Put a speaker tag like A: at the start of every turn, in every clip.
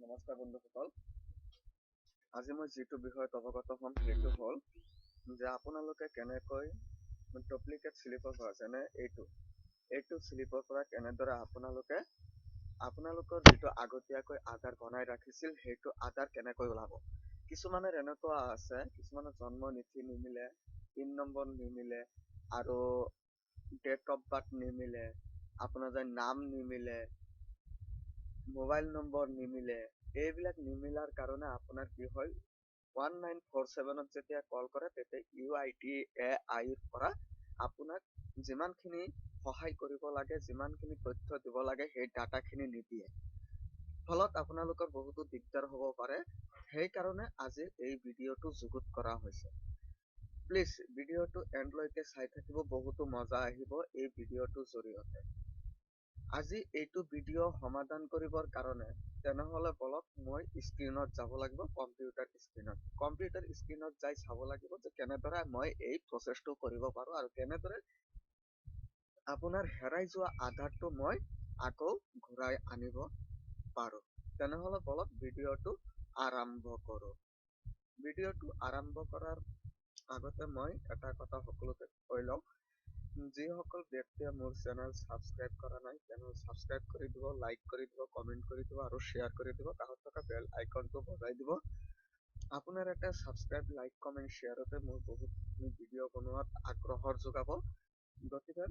A: নমস্কাৰ বন্ধুসকল, আজি মই যিটো বিষয়ত অৱগত হ'ম সেইটো হ'ল যে আপোনালোকে কেনেকৈ ডুপ্লিকেট স্লিপৰ পৰা যেনে এইটো স্লিপৰ পৰা কেনেদৰে আপোনালোকৰ যিটো আগতীয়াকৈ আধাৰ বনাই ৰাখিছিল সেইটো আধাৰ কেনেকৈ ওলাব। কিছুমানৰ এনেকুৱা আছে, কিছুমানৰ জন্ম নীতি নিমিলে, পিন নম্বৰ নিমিলে আৰু ডেট অফ বাৰ্থ নিমিলে, আপোনাৰ যে নাম নিমিলে, মোবাইল নম্বৰ নিমিলে। এইবিলাক নিমিলাৰ কাৰণে আপোনাৰ কি হয় 1947 যেতিয়া কল কৰে তেতিয়া UIDAI পৰা আপোনাক যিমানখিনি সহায় কৰিব লাগে, যিমানখিনি তথ্য দিব লাগে সেই ডাটাখিনি নিদিয়ে, ফলত আপোনালোকৰ বহুতো দিগদাৰ হ'ব পাৰে। সেইকাৰণে আজি এই ভিডিঅ'টো যুগুত কৰা হৈছে। প্লিজ ভিডিঅ'টো এণ্ডলৈকে চাই থাকিব, বহুতো মজা আহিব এই ভিডিঅ'টোৰ জৰিয়তে। আজি এইটো ভিডিঅ' সমাধান কৰিবৰ কাৰণে তেনেহ'লে বলক মই স্ক্ৰীনত যাব লাগিব, কম্পিউটাৰ স্ক্ৰীনত যাই চাব লাগিব যে কেনেদৰে মই এই প্ৰচেছটো কৰিব পাৰোঁ আৰু কেনেদৰে আপোনাৰ হেৰাই যোৱা আধাৰটো মই আকৌ ঘূৰাই আনিব পাৰোঁ। তেনেহ'লে বলক ভিডিঅ'টো আৰম্ভ কৰোঁ। ভিডিঅ'টো আৰম্ভ কৰাৰ আগতে মই এটা কথা সকলোকে কৈ লওঁ, যিসকল ব্যক্তিয়ে মোৰ চেনেল ছাবস্ক্ৰাইব কৰা নাই চেনেল ছাবস্ক্ৰাইব কৰি দিব, লাইক কৰি দিব, কমেণ্ট কৰি দিব আৰু শ্বেয়াৰ কৰি দিব, কাষত থকা বেল আইকনটো বজাই দিব। আপোনাৰ এটা ছাবস্ক্ৰাইব, লাইক, কমেণ্ট, শ্বেয়াৰতে মোৰ বহুত ভিডিঅ' বনোৱাত আগ্ৰহৰ যোগাব। গতিকে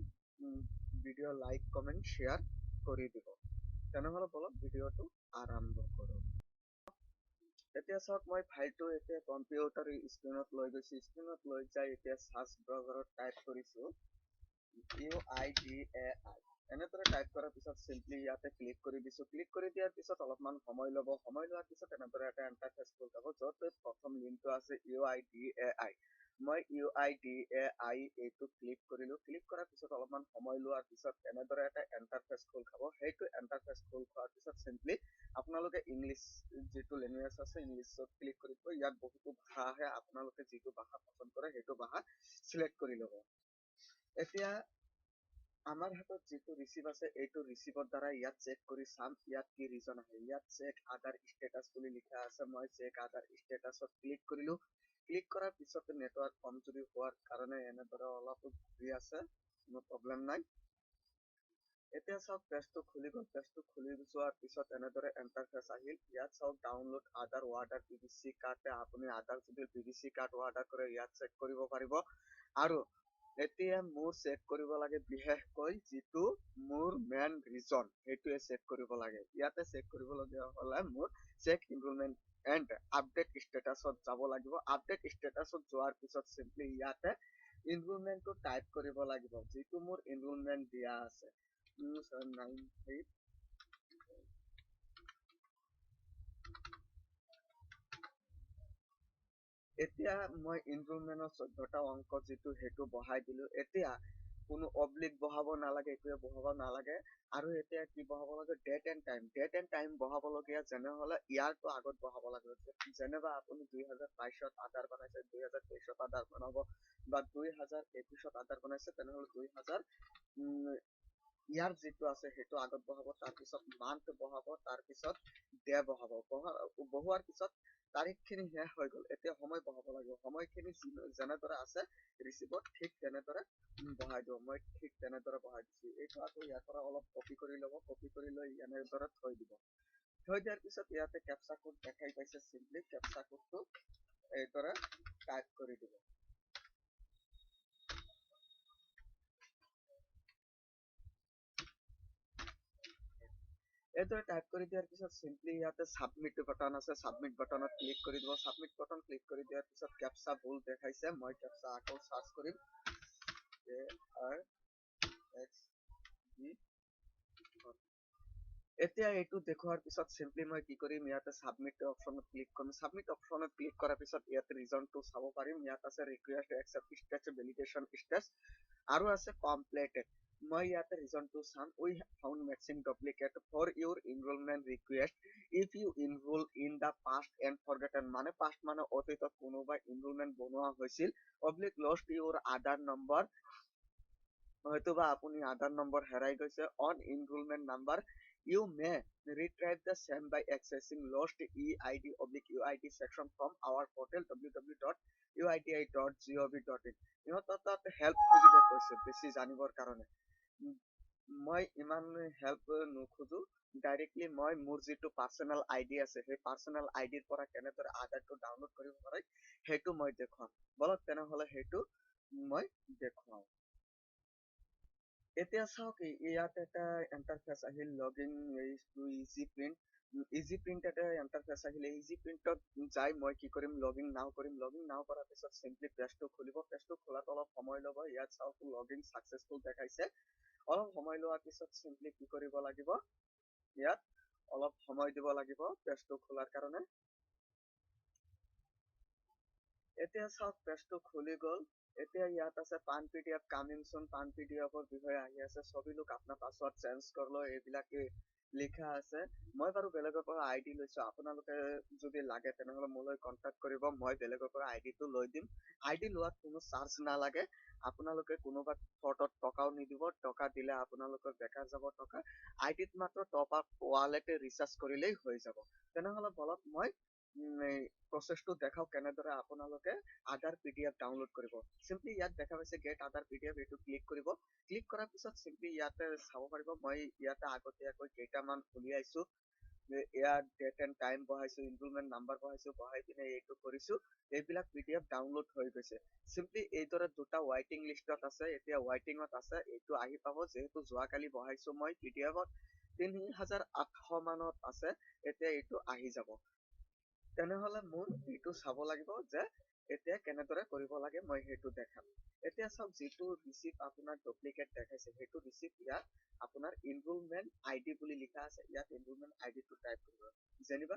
A: ভিডিঅ' লাইক, কমেণ্ট, শ্বেয়াৰ কৰি দিব। তেনেহ'লে বলক ভিডিঅ'টো আৰম্ভ কৰোঁ। এতিয়া চাওক, মই ফাইলটো এতিয়া কম্পিউটাৰ স্ক্ৰীনত লৈ গৈছোঁ। স্ক্ৰীনত লৈ যাই এতিয়া সাৰ্চ ব্ৰাউজাৰত টাইপ কৰিছোঁ UIDAI। এনেদৰে টাইপ কৰাৰ পিছত চিম্পলি ইয়াতে ক্লিক কৰি দিছোঁ। ক্লিক কৰি দিয়াৰ পিছত অলপমান সময় ল'ব। সময় লোৱাৰ পিছত এনেদৰে এটা ইণ্টাৰফেচ খোল খাব, য'ত প্ৰথম লিংকটো আছে UIDAI। মই UIDAI এইটো ক্লিক কৰিলোঁ। ক্লিক কৰাৰ পিছত অলপমান সময় লোৱাৰ পিছত এনেদৰে এটা ইণ্টাৰফেচ খোল খাব। সেইটো ইণ্টাৰফেচ খোল খোৱাৰ পিছত চিম্পলি আপোনালোকে ইংলিছ যিটো লেংগুৱেজ আছে ইংলিছত ক্লিক কৰিব। ইয়াত বহুতো ভাষা আহে, আপোনালোকে যিটো ভাষা পছন্দ কৰে সেইটো ভাষা চিলেক্ট কৰি ল'ব। এতিয়া আমাৰ হাতত যিটো ৰিচিভ আছে এইটো ৰিচিভৰ দ্বাৰা ইয়াত চেক কৰি চাম ইয়াত কি ৰিজন আহে। ইয়াত চেক আধাৰ ষ্টেটাছ বুলি লিখা আছে, মই চেক আধাৰ ষ্টেটাছত ক্লিক কৰিলোঁ। ক্লিক কৰাৰ পিছত নেটৱৰ্ক কমজোৰি হোৱাৰ কাৰণে এনেদৰে অলপ ঘূৰি আছে, কোনো প্ৰব্লেম নাই। এতিয়া চাওক পেজটো খুলি গ'ল। পেজটো খুলি যোৱাৰ পিছত এনেদৰে ইণ্টাৰফেচ আহিল। ইয়াত চাওক ডাউনলোড আধাৰ ৱাটাৰ PVC কাৰ্ড, আপুনি আধাৰ যদি PVC কাৰ্ড অৰ্ডাৰ কৰে ইয়াত চেক কৰিব পাৰিব। আৰু এতিয়া মোৰ চেক কৰিব লাগে বিশেষকৈ যিটো মোৰ মেইন ৰিজন সেইটোৱে চেক কৰিব লাগে। ইয়াতে চেক কৰিবলগীয়া হ'লে মোৰ চেক ইনৰোলমেণ্ট এণ্ড আপডেট ষ্টেটাছত যাব লাগিব। আপডেট ষ্টেটাছত যোৱাৰ পিছত চিম্পলি ইয়াতে ইনৰোলমেণ্টটো টাইপ কৰিব লাগিব, যিটো মোৰ ইনৰোলমেণ্ট দিয়া আছে 2798। এতিয়া মই ইনৰোলমেণ্টৰ 14টা অংক যিটো সেইটো বহাই দিলোঁ। এতিয়া কোনো অব্লিক বহাব নালাগে, একোৱে বহাব নালাগে। আৰু এতিয়া কি বহাব লাগে, date and time. Date and time বহাবলগীয়া যেনেহ'লে ইয়াৰটো আগত বহাব লাগে। যেনিবা আপুনি 2022ত আধাৰ বনাইছে, 2023ত আধাৰ বনাব, বা 2021ত আধাৰ বনাইছে, তেনেহ'লে 2000 ইয়াৰ যিটো আছে সেইটো আগত বহাব, তাৰপিছত মান্থ বহাব, তাৰপিছত ডে বহাব। বহোৱাৰ পিছত তাৰিখখিনি শেষ হৈ গ'ল। এতিয়া সময় বহাব লাগিব। সময়খিনি যেনেদৰে আছে ৰিচিভত ঠিক তেনেদৰে বহাই দিব। মই ঠিক তেনেদৰে বহাই দিছোঁ। এইটো আকৌ ইয়াৰ পৰা অলপ কপি কৰি ল'ব, কপি কৰি লৈ এনেদৰে থৈ দিব। থৈ দিয়াৰ পিছত ইয়াতে কেপচা কোড দেখাই পাইছে, চিম্পলি কেপচা কোডটো এইদৰে টাইপ কৰি দিব। এইদৰে টাইপ কৰি দিয়াৰ পিছত চিম্পলি ইয়াতে সাবমিট বাটন আছে, সাবমিট বাটনত ক্লিক কৰি দিব। সাবমিট বাটন ক্লিক কৰি দিয়াৰ পিছত কেপচা ভুল দেখাইছে, মই কেপচা আকৌ সাৰ্চ কৰিম ARXB। এতিয়া এইটো দেখুৱাৰ পিছত চিম্পলি মই কি কৰিম, ইয়াতে সাবমিট অপশ্যনত ক্লিক কৰিম। সাবমিট অপশ্যনত ক্লিক কৰাৰ পিছত ইয়াতে ৰিজনটো চাব পাৰিম। ইয়াত আছে request accept status, validation status আৰু আছে কমপ্লিটেড। মই ইয়াতে ৰিজনটো চাম। We found matching duplicate for your enrolment request if you enrol in the past and forgotten. মানে পাষ্ট মানে অতীতত কোনোবাই এনৰোলমেণ্ট বনোৱা হৈছিল, অব্লিক লষ্ট ইউৰ আধাৰ নম্বৰ, হয়তোবা আপুনি আধাৰ নম্বৰ হেৰাই গৈছে, on enrolment number You may retrieve the same by accessing lost EID/UID section from our portal www.uidi.gov.in. ইহঁতৰ তাত হেল্প খুজিব কৈছে বেছি জানিবৰ কাৰণে। মই ইমান হেল্প নোখোজো, ডাইৰেক্টলি মই মোৰ যিটো পাৰ্চনেল আইডি আছে সেই পাৰ্চনেল আইডিৰ পৰা কেনেদৰে আধাৰটো ডাউনলোড কৰিব পাৰে সেইটো মই দেখুৱাম। বলক তেনেহলে সেইটো মই দেখুৱাও। এতিয়া চাওক ইয়াত এটা ইণ্টাৰফেচ আহিল logging to easy print. Easy print এটা ইণ্টাৰফেচ আহিলে। ইজি প্ৰিণ্টত যাই মই কি কৰিম, লগিং নাও কৰিম। লগিং নাও কৰাৰ পিছত চিম্পলি পেজটো খুলিব। পেজটো খোলাত অলপ সময় ল'ব। ইয়াত চাওক লগিং সাকসেসফুল দেখাইছে। অলপ সময় লোৱাৰ পিছত চিম্পলি কি কৰিব লাগিব, ইয়াত অলপ সময় দিব লাগিব পেজটো খোলাৰ কাৰণে। এতিয়া চাওক পেজটো খুলি গ'ল। এতিয়া ইয়াত আছে পান পিডিএফ কামিং সুন। পান পিডিএফৰ বিষয়ে আহি আছে। ছবি লোক আপোনাৰ পাছৱৰ্ড চেঞ্জ কৰলো এইবিলাকে লিখা আছে। মই বাৰু বেলেগৰ পৰা আইডি লৈছো, আপোনালোকে যদি লাগে তেনেহলে মোলৈ কন্টাক্ট কৰিব। মই বেলেগৰ পৰা আইডিটো লৈ দিম। আইডি লোৱাত কোনো চাৰ্জ নালাগে। আপোনালোকে কোনোবা ফ্ৰডত টকাও নিদিব। টকা দিলে আপোনালোকৰ বেকাৰ যাব টকা। আইডিত মাত্ৰ টপ আপ ৱালেটে ৰিচাৰ্জ কৰিলেই হৈ যাব। তেনেহলে বলক মই প্ৰচেছটো দেখাও কেনেদৰে আপোনালোকে আধাৰ পিডিএফ ডাউনলোড কৰিব। চিম্পলি ইয়াত দেখা পাইছে গেট আধাৰ পিডিএফ, এইটো ক্লিক কৰিব। ক্লিক কৰাৰ পিছত চিম্পলি ইয়াতে চাব পাৰিব মই ইয়াতে আগতীয়াকৈ কেইটামান উলিয়াইছো। ইয়াত ডেট এণ্ড টাইম বহাইছো, ইনৰোলমেণ্ট নাম্বাৰ বহাইছো, বহাই কিনে এইটো কৰিছো। এইবিলাক পিডিএফ ডাউনলোড হৈ গৈছে। চিম্পলি এইদৰে দুটা ৱাইটিং লিষ্টত আছে, এতিয়া ৱাইটিঙত আছে। এইটো আহি পাব, যিহেতু যোৱাকালি বহাইছো মই পিডিএফত ৩,৮০০ মানত আছে। এতিয়া এইটো আহি যাব। তেনেহলে মোৰ এইটো চাব লাগিব যে এতিয়া কেনেদৰে কৰিব লাগে মই সেইটো দেখাম। এতিয়া চাওক যিটো ৰিচিপ্ট আপোনাৰ ডুপ্লিকেট দেখাইছে সেইটো ৰিচিপ্ট ইয়াত আপোনাৰ ইনৰোলমেণ্ট আইডি বুলি লিখা আছে। ইয়াত ইনৰোলমেণ্ট আইডিটো টাইপ কৰিব। যেনিবা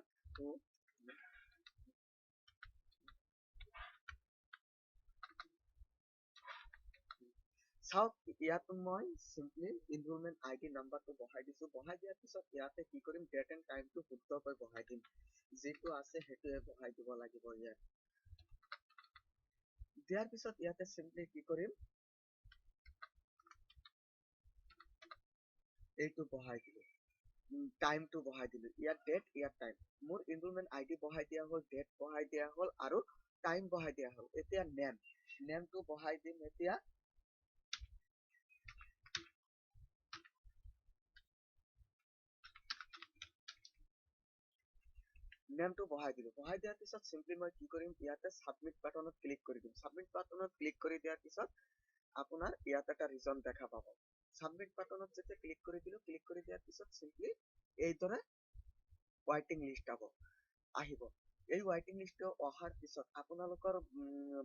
A: চাওক ইয়াত মই চিম্পলি ইনৰোলমেণ্ট আইডি নাম্বাৰটো বহাই দিছো। বহাই দিয়াৰ পিছত ইয়াতে কি কৰিম, ডেট এণ্ড টাইমটো শুদ্ধকৈ বহাই দিম। যিটো আছে সেইটোৱে বহাই দিব লাগিব। ইয়াত দিয়াৰ পিছত ইয়াতে চিম্পলি কি কৰিম, এইটো বহাই দিলো। টাইমটো বহাই দিলো। ইয়াত ডেট, ইয়াত টাইম। মোৰ ইনৰোলমেণ্ট আইডি বহাই দিয়া হ'ল, ডেট বহাই দিয়া হ'ল আৰু টাইম বহাই দিয়া হ'ল। এতিয়া নেমটো বহাই দিম। এতিয়া নেমটো বহাই দিলো। বহাই দিয়াৰ পিছত চিম্পলি মই কি কৰিম, ইয়াতে সাবমিট বাটনত ক্লিক কৰি দিম। সাবমিট বাটনত ক্লিক কৰি দিয়াৰ পিছত আপোনাৰ ইয়াত এটা ৰিজন দেখা পাব। সাবমিট বাটনত যেতিয়া ক্লিক কৰি দিলো, ক্লিক কৰি দিয়াৰ পিছত চিম্পলি এইদৰে ৱাইটিং লিষ্ট আহিব। এই ৱাইটিং লিষ্টটো অহাৰ পিছত আপোনালোকৰ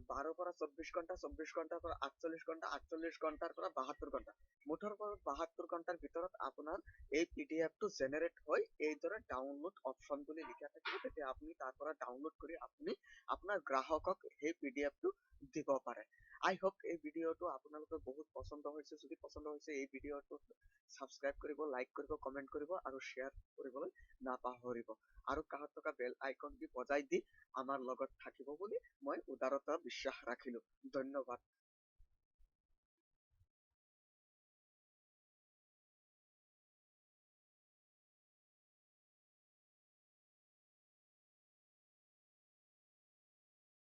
A: 12 পৰা 24 ঘণ্টা, 24 ঘণ্টাৰ পৰা 48 ঘণ্টা, 48 ঘণ্টাৰ পৰা 72 ঘণ্টা, মুঠৰ পৰা 72 ঘণ্টাৰ ভিতৰত আপোনাৰ এই পিডিএফটো জেনেৰেট হৈ এইদৰে ডাউনলোড অপশ্যন বুলি লিখা থাকিব। তেতিয়া আপুনি তাৰ পৰা ডাউনলোড কৰি আপুনি আপোনাৰ গ্ৰাহকক সেই পিডিএফটো দিব পাৰে। আই হোপ এই ভিডিঅ'টো আপোনালোকৰ বহুত পছন্দ হৈছে। যদি পছন্দ হৈছে এই ভিডিঅ'টো সাবস্ক্ৰাইব কৰিব, লাইক কৰিব, কমেন্ট কৰিব আৰু শ্বেয়াৰ কৰিবলৈ নাপাহৰিব। আৰু কাষত থকা বেল আইকনটি বজাই দি আমাৰ লগত থাকিব বুলি মই উদাৰতা বিশ্বাস ৰাখিলো। ধন্যবাদ।